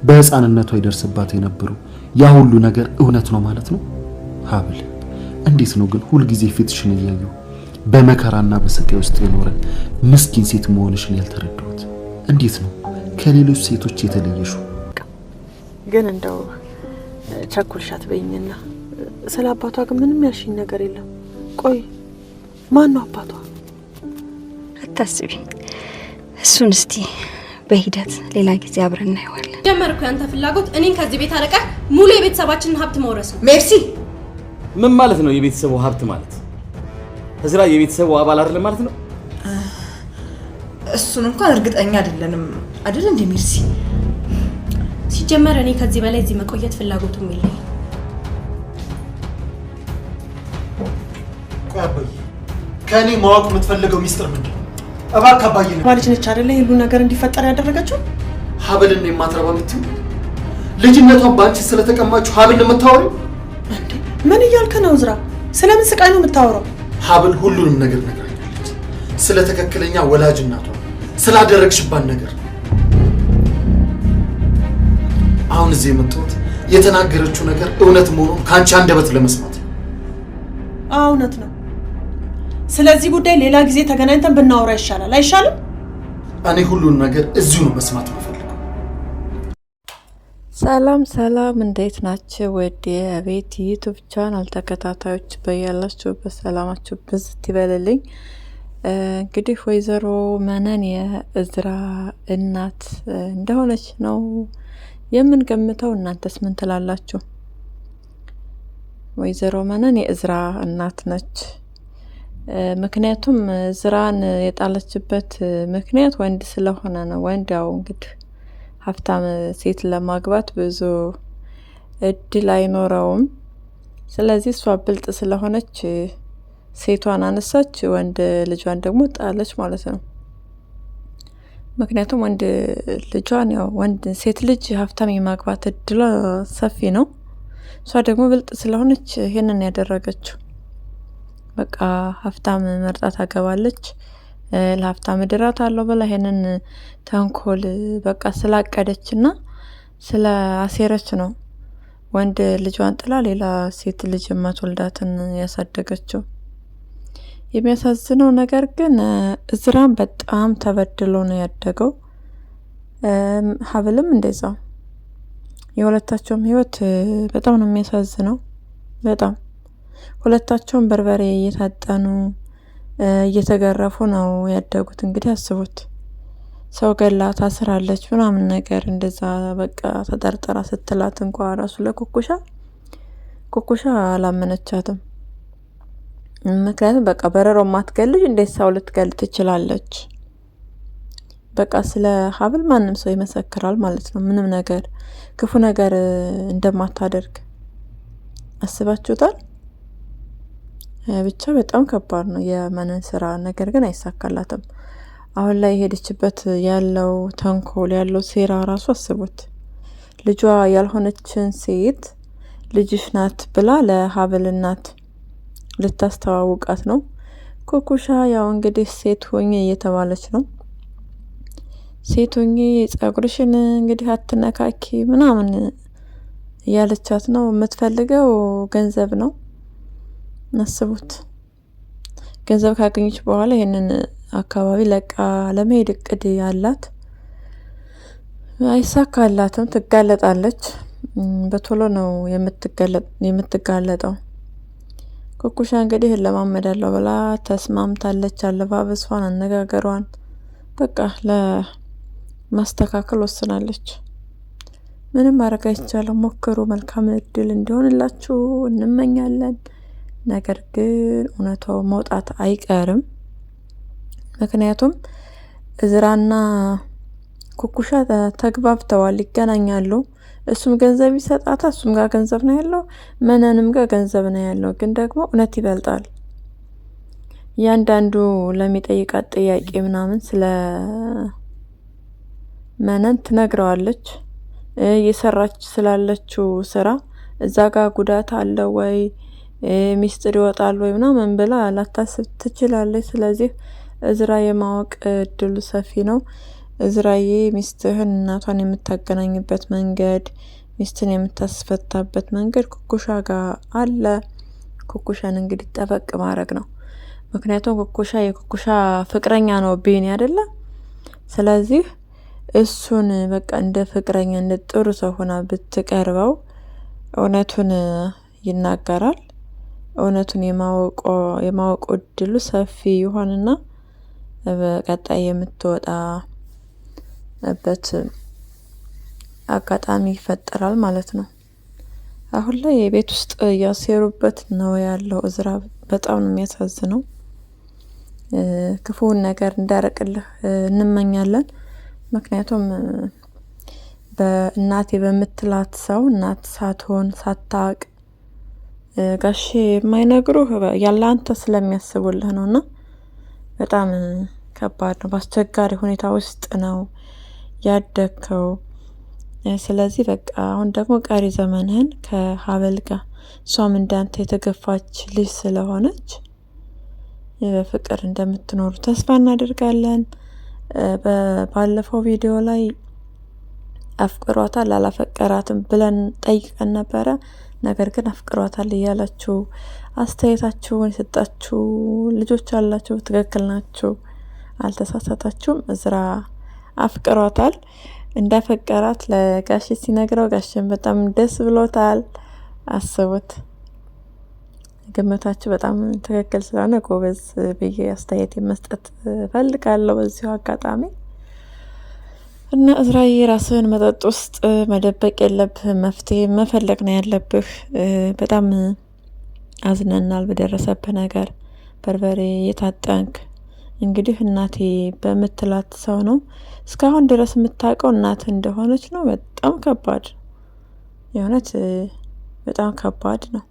በህፃንነቷ ይደርስባት የነበረው ያ ሁሉ ነገር እውነት ነው ማለት ነው? ሀብል እንዴት ነው ግን ሁል ጊዜ ፊትሽን እያዩ በመከራና በስቃይ ውስጥ የኖረ ምስኪን ሴት መሆንሽን ያልተረዳሁት? እንዴት ነው ከሌሎች ሴቶች የተለየሹ? ግን እንደው ቸኩልሻት በይኝና ስለ አባቷ ግን ምንም ያልሽኝ ነገር የለም። ቆይ ማን ነው አባቷ? አታስቢ፣ እሱን እስቲ በሂደት ሌላ ጊዜ አብረን እናየዋለን። ጀመርኩ ያንተ ፍላጎት እኔን ከዚህ ቤት አረቀ ሙሉ የቤተሰባችንን ሀብት መውረስ ነው። ሜርሲ ምን ማለት ነው? የቤተሰቡ ሀብት ማለት እዝራ የቤተሰቡ አባል አይደለም ማለት ነው? እሱን እንኳን እርግጠኛ አይደለንም አይደል እንዴ ሜርሲ? ሲጀመር እኔ ከዚህ በላይ እዚህ መቆየት ፍላጎቱም የለኝም። ቆይ አባዬ፣ ከኔ ማወቅ የምትፈልገው ሚስጥር ምንድን ነው? እባክህ አባዬ ነው ባልሽ ነች አይደለ ሁሉ ነገር እንዲፈጠር ያደረገችው? ሀብልን የማትረባ የምትይው ልጅነቷን በአንቺ ስለተቀማችሁ ሀብል የምታወሪው? ምን እያልክ ነው እዝራ? ስለምን ስቃይ ነው የምታወራው? ሀብል ሁሉንም ነገር ነግራኛለች። ስለ ትክክለኛ ወላጅ እናቷ ስላደረግሽባት ነገር። አሁን እዚህ የመጣሁት የተናገረችው ነገር እውነት መሆኑን ከአንቺ አንደበት ለመስማት ነው። እውነት ነው። ስለዚህ ጉዳይ ሌላ ጊዜ ተገናኝተን ብናወራ ይሻላል አይሻልም? እኔ ሁሉን ነገር እዚሁ ነው መስማት የምፈልገው። ሰላም ሰላም፣ እንዴት ናችሁ? ወደ የቤት ዩቲዩብ ቻናል ተከታታዮች በያላችሁበት ሰላማችሁ ብዝት ይበልልኝ። እንግዲህ ወይዘሮ መነን የእዝራ እናት እንደሆነች ነው የምንገምተው። እናንተስ ምን ትላላችሁ? ወይዘሮ መነን የእዝራ እናት ነች። ምክንያቱም እዝራን የጣለችበት ምክንያት ወንድ ስለሆነ ነው። ወንድ ያው እንግዲህ ሀብታም ሴት ለማግባት ብዙ እድል አይኖረውም። ስለዚህ እሷ ብልጥ ስለሆነች ሴቷን አነሳች፣ ወንድ ልጇን ደግሞ ጣለች ማለት ነው። ምክንያቱም ወንድ ልጇን ያው ሴት ልጅ ሀብታም የማግባት እድሏ ሰፊ ነው። እሷ ደግሞ ብልጥ ስለሆነች ይሄንን ያደረገችው። በቃ ሀብታም መርጣ ታገባለች፣ ለሀብታም ድራት አለው ብላ ይሄንን ተንኮል በቃ ስላቀደችና ስለ አሴረች ነው ወንድ ልጇን ጥላ ሌላ ሴት ልጅ ማትወልዳትን ያሳደገችው። የሚያሳዝነው ነገር ግን እዝራም በጣም ተበድሎ ነው ያደገው። ሀብልም እንደዛው። የሁለታቸውም ህይወት በጣም ነው የሚያሳዝነው። በጣም ሁለታቸውም በርበሬ እየታጠኑ እየተገረፉ ነው ያደጉት። እንግዲህ አስቡት፣ ሰው ገላ ታስራለች ምናምን ነገር እንደዛ በቃ ተጠርጥራ ስትላት እንኳ ራሱ ለኩኩሻ አላመነቻትም። ምክንያቱም በቃ በረሮ ማትገልጅ እንዴት ሰው ልትገል ትችላለች? በቃ ስለ ሀብል ማንም ሰው ይመሰክራል ማለት ነው። ምንም ነገር ክፉ ነገር እንደማታደርግ አስባችሁታል? ብቻ በጣም ከባድ ነው የመነን ስራ። ነገር ግን አይሳካላትም። አሁን ላይ የሄደችበት ያለው ተንኮል ያለው ሴራ ራሱ አስቡት። ልጇ ያልሆነችን ሴት ልጅሽ ናት ብላ ለሀብል እናት ልታስተዋውቃት ነው። ኩኩሻ ያው እንግዲህ ሴት ሆኜ እየተባለች ነው። ሴት ሆኜ ጸጉርሽን እንግዲህ አትነካኪ ምናምን እያለቻት ነው። የምትፈልገው ገንዘብ ነው። አስቡት። ገንዘብ ካገኘች በኋላ ይሄንን አካባቢ ለቃ ለመሄድ እቅድ ያላት አይሳካላትም። ትጋለጣለች። በቶሎ ነው የምትጋለጠው። ኩኩሻ እንግዲህ ለማመዳለው ብላ ተስማምታለች። አለባበሷን፣ አነጋገሯን በቃ ለማስተካከል ወስናለች። ምንም ማድረግ አይቻልም። ሞክሩ። መልካም እድል እንዲሆንላችሁ እንመኛለን። ነገር ግን እውነታው መውጣት አይቀርም። ምክንያቱም እዝራና ኩኩሻ ተግባብተዋል፣ ይገናኛሉ። እሱም ገንዘብ ይሰጣታል፣ እሱም ጋር ገንዘብ ነው ያለው፣ መነንም ጋር ገንዘብ ነው ያለው። ግን ደግሞ እውነት ይበልጣል። እያንዳንዱ ለሚጠይቃት ጥያቄ ምናምን ስለ መነን ትነግረዋለች። እየሰራች ስላለችው ስራ እዛ ጋር ጉዳት አለ ወይ ሚስጥር ይወጣል ወይ ምናምን ብላ ላታስብ ትችላለች። ስለዚህ እዝራ የማወቅ እድሉ ሰፊ ነው። እዝራዬ ሚስትህን እናቷን የምታገናኝበት መንገድ፣ ሚስትን የምታስፈታበት መንገድ ኩኩሻ ጋር አለ። ኩኩሻን እንግዲህ ጠበቅ ማድረግ ነው። ምክንያቱም ኩኩሻ የኩኩሻ ፍቅረኛ ነው ቢኒ አይደለ? ስለዚህ እሱን በቃ እንደ ፍቅረኛ እንደ ጥሩ ሰው ሆና ብትቀርበው እውነቱን ይናገራል። እውነቱን የማወቅ እድሉ ሰፊ ይሆንና በቀጣይ የምትወጣበት አጋጣሚ ይፈጠራል ማለት ነው። አሁን ላይ የቤት ውስጥ እያሴሩበት ነው ያለው እዝራ። በጣም ነው የሚያሳዝነው። ክፉውን ነገር እንዳረቅልህ እንመኛለን። ምክንያቱም በእናቴ በምትላት ሰው እናት ሳትሆን ሳታቅ ጋሼ የማይነግሩህ ያለ አንተ ስለሚያስቡልህ ነውና በጣም ከባድ ነው። በአስቸጋሪ ሁኔታ ውስጥ ነው ያደግከው። ስለዚህ በቃ አሁን ደግሞ ቀሪ ዘመንህን ከሀበል ጋር እሷም እንዳንተ የተገፋች ልጅ ስለሆነች በፍቅር እንደምትኖሩ ተስፋ እናደርጋለን። ባለፈው ቪዲዮ ላይ አፍቅሯታል አላፈቀራትም ብለን ጠይቀን ነበረ። ነገር ግን አፍቅሯታል እያላችሁ አስተያየታችሁን የሰጣችሁ ልጆች አላችሁ። ትክክል ናችሁ፣ አልተሳሳታችሁም። እዝራ አፍቅሯታል። እንዳፈቀራት ለጋሽ ሲነግረው ጋሽን በጣም ደስ ብሎታል። አስቡት። ግምታችሁ በጣም ትክክል ስለሆነ ጎበዝ ብዬ አስተያየት መስጠት ፈልጋለሁ በዚሁ አጋጣሚ። እና እዝራዬ ራስህን መጠጥ ውስጥ መደበቅ የለብህ፣ መፍትሄ መፈለግ ነው ያለብህ። በጣም አዝነናል በደረሰብህ ነገር። በርበሬ የታጠንክ እንግዲህ እናቴ በምትላት ሰው ነው እስካሁን ድረስ የምታውቀው እናት እንደሆነች ነው። በጣም ከባድ የእውነት በጣም ከባድ ነው።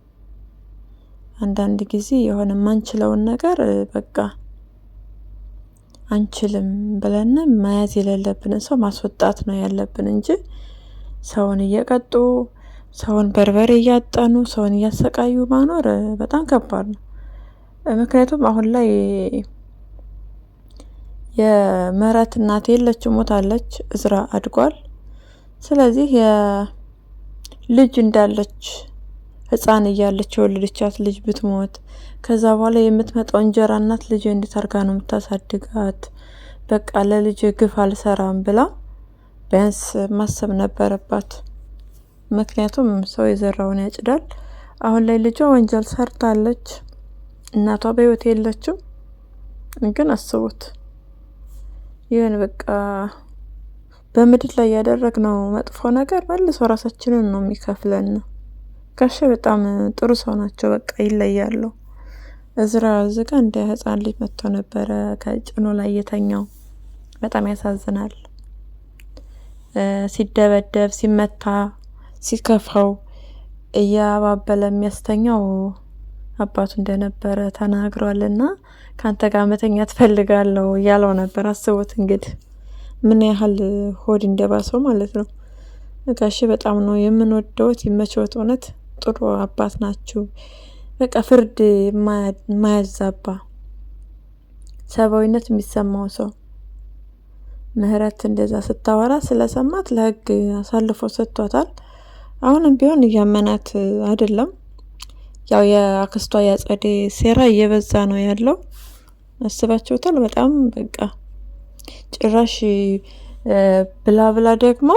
አንዳንድ ጊዜ የሆነ ማንችለውን ነገር በቃ አንችልም ብለን መያዝ የሌለብንን ሰው ማስወጣት ነው ያለብን እንጂ ሰውን እየቀጡ ሰውን በርበሬ እያጠኑ ሰውን እያሰቃዩ ማኖር በጣም ከባድ ነው። ምክንያቱም አሁን ላይ የምህረት እናት የለችም፣ ሞታለች። እዝራ አድጓል። ስለዚህ የልጅ እንዳለች ህፃን እያለች የወለደቻት ልጅ ብትሞት ከዛ በኋላ የምትመጣው እንጀራ እናት ልጅ እንዴት አድርጋ ነው የምታሳድጋት? በቃ ለልጅ ግፍ አልሰራም ብላ ቢያንስ ማሰብ ነበረባት። ምክንያቱም ሰው የዘራውን ያጭዳል። አሁን ላይ ልጇ ወንጀል ሰርታለች፣ እናቷ በህይወት የለችም። ግን አስቡት፣ ይህን በቃ በምድር ላይ ያደረግነው መጥፎ ነገር መልሶ ራሳችንን ነው የሚከፍለን። ጋሼ በጣም ጥሩ ሰው ናቸው። በቃ ይለያሉ። እዝራ ዝጋ እንደ ህፃን ልጅ መጥቶ ነበረ ከጭኖ ላይ የተኛው። በጣም ያሳዝናል። ሲደበደብ ሲመታ ሲከፋው እያባበለ የሚያስተኛው አባቱ እንደነበረ ተናግሯልና ካንተ ጋር መተኛት ፈልጋለሁ እያለው ነበር። አስቡት እንግዲህ ምን ያህል ሆድ እንደባሰው ማለት ነው። ጋሼ በጣም ነው የምንወደውት። ይመችዎት። እውነት ጥሩ አባት ናችሁ። በቃ ፍርድ የማያዛባ ሰብአዊነት የሚሰማው ሰው። ምህረት እንደዛ ስታወራ ስለሰማት ለህግ አሳልፎ ሰጥቷታል። አሁንም ቢሆን እያመናት አይደለም። ያው የአክስቷ ያጸዴ ሴራ እየበዛ ነው ያለው። አስባችሁታል? በጣም በቃ ጭራሽ ብላ ብላ ደግሞ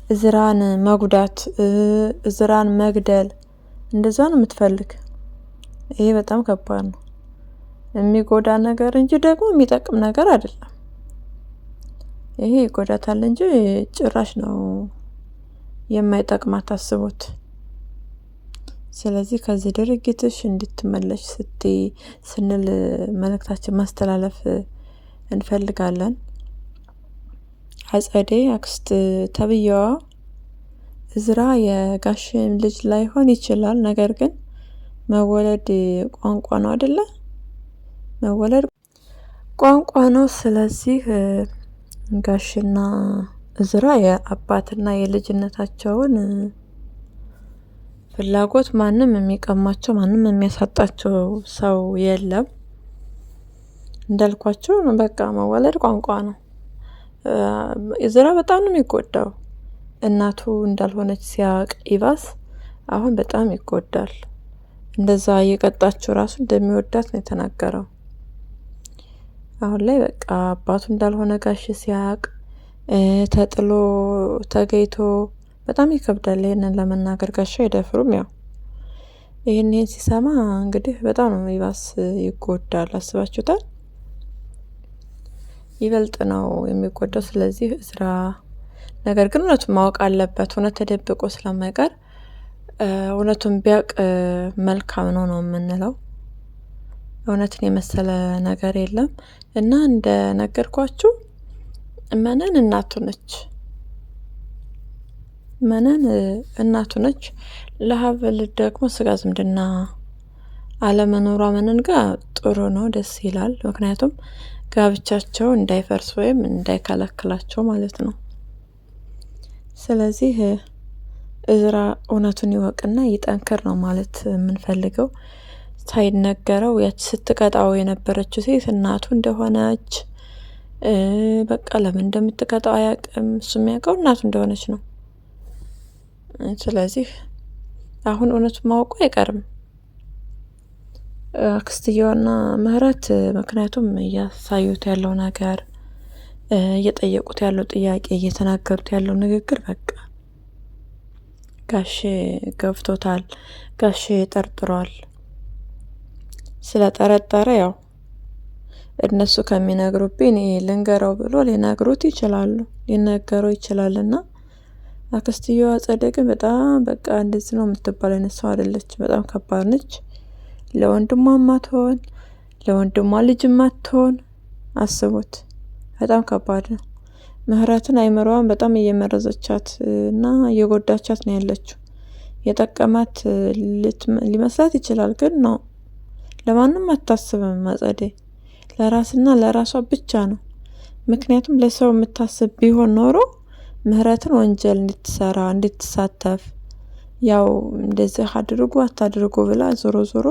እዝራን መጉዳት፣ እዝራን መግደል እንደዛ ነው የምትፈልግ። ይሄ በጣም ከባድ ነው። የሚጎዳ ነገር እንጂ ደግሞ የሚጠቅም ነገር አይደለም። ይሄ ይጎዳታል እንጂ ጭራሽ ነው የማይጠቅማት። አስቡት። ስለዚህ ከዚህ ድርጊትሽ እንድትመለሽ ስንል መልእክታችን ማስተላለፍ እንፈልጋለን። አጸዴ አክስት ተብዬዋ እዝራ የጋሽን ልጅ ላይሆን ይችላል። ነገር ግን መወለድ ቋንቋ ነው አይደለ? መወለድ ቋንቋ ነው። ስለዚህ ጋሽና እዝራ የአባትና የልጅነታቸውን ፍላጎት ማንም የሚቀማቸው ማንም የሚያሳጣቸው ሰው የለም። እንዳልኳቸው በቃ መወለድ ቋንቋ ነው። እዝራ በጣም ነው የሚጎዳው። እናቱ እንዳልሆነች ሲያውቅ ኢቫስ አሁን በጣም ይጎዳል። እንደዛ እየቀጣችው ራሱ እንደሚወዳት ነው የተናገረው። አሁን ላይ በቃ አባቱ እንዳልሆነ ጋሽ ሲያውቅ ተጥሎ ተገይቶ በጣም ይከብዳል። ይሄንን ለመናገር ጋሽ አይደፍሩም። ያው ይሄን ሲሰማ እንግዲህ በጣም ነው ኢቫስ ይጎዳል። አስባችሁታል? ይበልጥ ነው የሚጎዳው። ስለዚህ እዝራ ነገር ግን እውነቱን ማወቅ አለበት። እውነት ተደብቆ ስለማይቀር እውነቱን ቢያውቅ መልካም ነው የምንለው። እውነትን የመሰለ ነገር የለም እና እንደ ነገርኳችሁ መነን እናቱ ነች። መነን እናቱ ነች። ለሀብል ደግሞ ስጋ ዝምድና አለመኖሯ መነን ጋር ጥሩ ነው፣ ደስ ይላል። ምክንያቱም ጋብቻቸው እንዳይፈርስ ወይም እንዳይከለክላቸው ማለት ነው። ስለዚህ እዝራ እውነቱን ይወቅና ይጠንክር ነው ማለት የምንፈልገው። ሳይነገረው ያች ስትቀጣው የነበረችው ሴት እናቱ እንደሆነች በቃ ለምን እንደምትቀጣው አያውቅም። እሱ የሚያውቀው እናቱ እንደሆነች ነው። ስለዚህ አሁን እውነቱን ማወቁ አይቀርም አክስትየዋና ምህረት። ምክንያቱም እያሳዩት ያለው ነገር፣ እየጠየቁት ያለው ጥያቄ፣ እየተናገሩት ያለው ንግግር በቃ ጋሼ ገብቶታል። ጋሼ ጠርጥሯል። ስለጠረጠረ ያው እነሱ ከሚነግሩብኝ ልንገረው ብሎ ሊነግሩት ይችላሉ፣ ሊነገረው ይችላልና አክስትየዋ ጸደቅን በጣም በቃ እንደዚህ ነው የምትባል አይነት ሰው አይደለች። በጣም ከባድ ነች። ለወንድሟ ማትሆን ለወንድሟ ልጅ ማትሆን አስቡት። በጣም ከባድ ነው። ምህረትን አይምሮዋን በጣም እየመረዘቻት እና እየጎዳቻት ነው ያለችው። የጠቀማት ሊመስላት ይችላል፣ ግን ነው ለማንም አታስብም። አጸዴ ለራስና ለራሷ ብቻ ነው። ምክንያቱም ለሰው የምታስብ ቢሆን ኖሮ ምህረትን ወንጀል እንድትሰራ እንድትሳተፍ ያው እንደዚህ አድርጉ አታድርጉ ብላ ዞሮ ዞሮ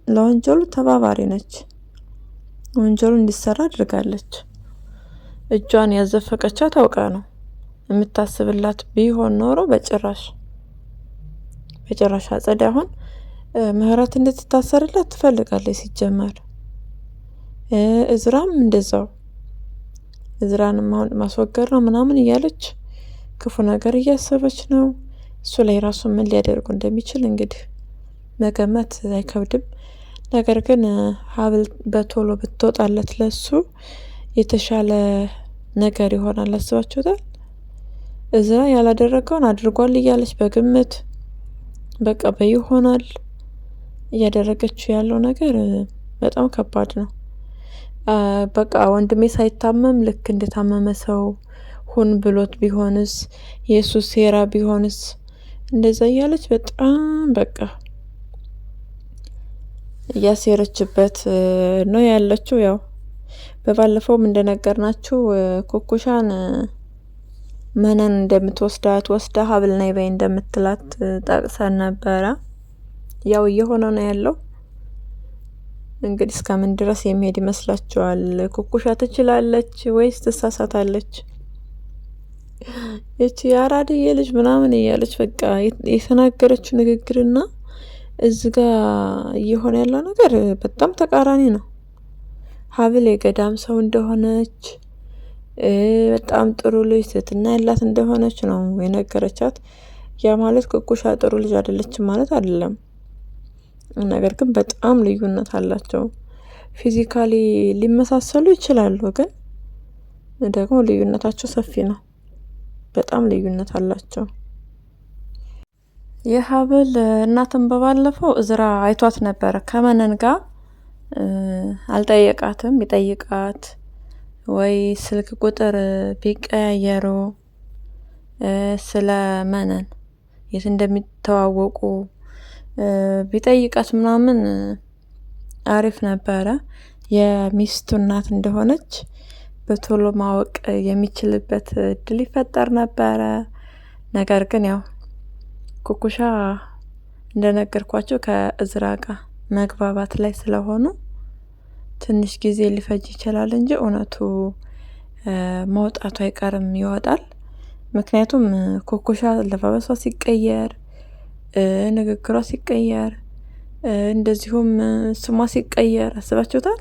ለወንጀሉ ተባባሪ ነች። ወንጀሉ እንዲሰራ አድርጋለች። እጇን ያዘፈቀቻት ታውቃ ነው። የምታስብላት ቢሆን ኖሮ በጭራሽ አጸዴ አሁን ምህረት እንድትታሰርላት ትፈልጋለች ሲጀመር። እዝራም እንደዛው እዝራንም አሁን ማስወገድ ነው ምናምን እያለች ክፉ ነገር እያሰበች ነው። እሱ ላይ ራሱ ምን ሊያደርጉ እንደሚችል እንግዲህ መገመት አይከብድም። ነገር ግን ሀብል በቶሎ ብትወጣለት ለሱ የተሻለ ነገር ይሆናል። አስባችሁታል? እዝራ ያላደረገውን አድርጓል እያለች በግምት በቃ በይሆናል እያደረገችው ያለው ነገር በጣም ከባድ ነው። በቃ ወንድሜ ሳይታመም ልክ እንደታመመ ሰው ሁን ብሎት ቢሆንስ፣ የሱስ ሴራ ቢሆንስ፣ እንደዛ እያለች በጣም በቃ እያሴረችበት ነው ያለችው። ያው በባለፈውም እንደነገርናችሁ ኩኩሻን መነን እንደምትወስዳት ወስዳ ሀብል ነይ በይ እንደምትላት ጠቅሰን ነበረ። ያው እየሆነ ነው ያለው። እንግዲህ እስከምን ድረስ የሚሄድ ይመስላችኋል? ኩኩሻ ትችላለች ወይስ ትሳሳታለች? እቺ አራድዬ ልጅ ምናምን እያለች በቃ የተናገረችው ንግግርና እዚህ ጋር እየሆነ ያለው ነገር በጣም ተቃራኒ ነው። ሀብል የገዳም ሰው እንደሆነች በጣም ጥሩ ልጅ ትህትና ያላት እንደሆነች ነው የነገረቻት። ያ ማለት ኩኩሻ ጥሩ ልጅ አይደለችም ማለት አይደለም። ነገር ግን በጣም ልዩነት አላቸው። ፊዚካሊ ሊመሳሰሉ ይችላሉ፣ ግን ደግሞ ልዩነታቸው ሰፊ ነው። በጣም ልዩነት አላቸው። የሀብል እናትን በባለፈው እዝራ አይቷት ነበረ ከመነን ጋር። አልጠየቃትም። ቢጠይቃት ወይ ስልክ ቁጥር ቢቀያየሩ ስለ መነን የት እንደሚተዋወቁ ቢጠይቃት ምናምን አሪፍ ነበረ። የሚስቱ እናት እንደሆነች በቶሎ ማወቅ የሚችልበት እድል ይፈጠር ነበረ። ነገር ግን ያው ኩኩሻ እንደነገርኳቸው ከእዝራ ጋር መግባባት ላይ ስለሆኑ ትንሽ ጊዜ ሊፈጅ ይችላል እንጂ እውነቱ መውጣቱ አይቀርም ይወጣል። ምክንያቱም ኮኮሻ አለባበሷ ሲቀየር፣ ንግግሯ ሲቀየር፣ እንደዚሁም ስሟ ሲቀየር አስባችሁታል?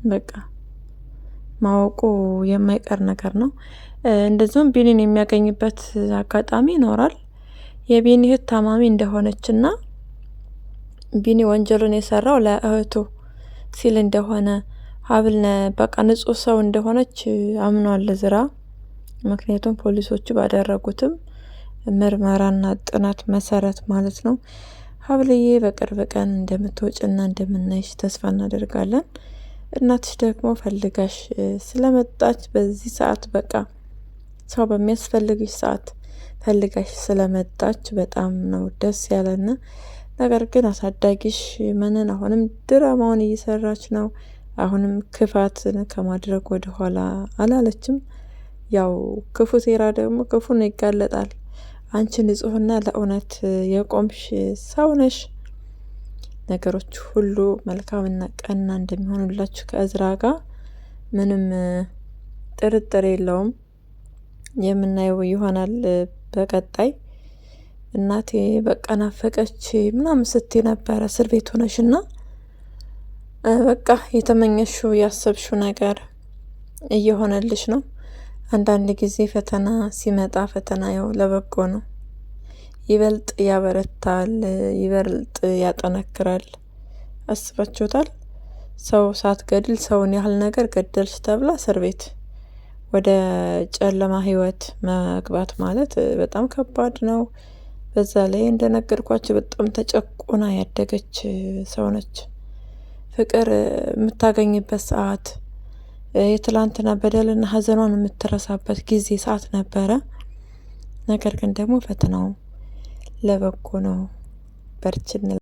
በቃ ማወቁ የማይቀር ነገር ነው። እንደዚሁም ቢኒን የሚያገኝበት አጋጣሚ ይኖራል። የቢኒ እህት ታማሚ እንደሆነችና ቢኒ ወንጀሉን የሰራው ለእህቱ ሲል እንደሆነ ሀብል በቃ ንጹህ ሰው እንደሆነች አምኗል ዝራ። ምክንያቱም ፖሊሶቹ ባደረጉትም ምርመራና ጥናት መሰረት ማለት ነው። ሀብልዬ በቅርብ ቀን እንደምትወጭና እንደምናይሽ ተስፋ እናደርጋለን። እናትሽ ደግሞ ፈልጋሽ ስለመጣች በዚህ ሰዓት በቃ ሰው በሚያስፈልግሽ ሰዓት ፈልጋሽ ስለመጣች በጣም ነው ደስ ያለን። ነገር ግን አሳዳጊሽ መነን አሁንም ድራማውን እየሰራች ነው። አሁንም ክፋትን ከማድረግ ወደ ኋላ አላለችም። ያው ክፉ ሴራ ደግሞ ክፉ ነው ይጋለጣል። አንቺ ንጹህና ለእውነት የቆምሽ ሰው ነሽ። ነገሮች ሁሉ መልካምና ቀና እንደሚሆኑላችሁ ከእዝራ ጋር ምንም ጥርጥር የለውም። የምናየው ይሆናል በቀጣይ። እናቴ በቃ ናፈቀች ምናምን ስትይ ነበረ እስር ቤት ሆነሽና በቃ የተመኘሽው ያሰብሽው ነገር እየሆነልሽ ነው። አንዳንድ ጊዜ ፈተና ሲመጣ ፈተና ያው ለበጎ ነው። ይበልጥ ያበረታል፣ ይበልጥ ያጠነክራል። አስባችሁታል? ሰው ሳትገድል ሰውን ያህል ነገር ገደልሽ ተብላ እስር ቤት ወደ ጨለማ ህይወት መግባት ማለት በጣም ከባድ ነው። በዛ ላይ እንደነገርኳችሁ በጣም ተጨቁና ያደገች ሰው ነች። ፍቅር የምታገኝበት ሰዓት፣ የትላንትና በደልና ሀዘኗን የምትረሳበት ጊዜ ሰዓት ነበረ። ነገር ግን ደግሞ ፈተናው ለበጎ ነው። በርችን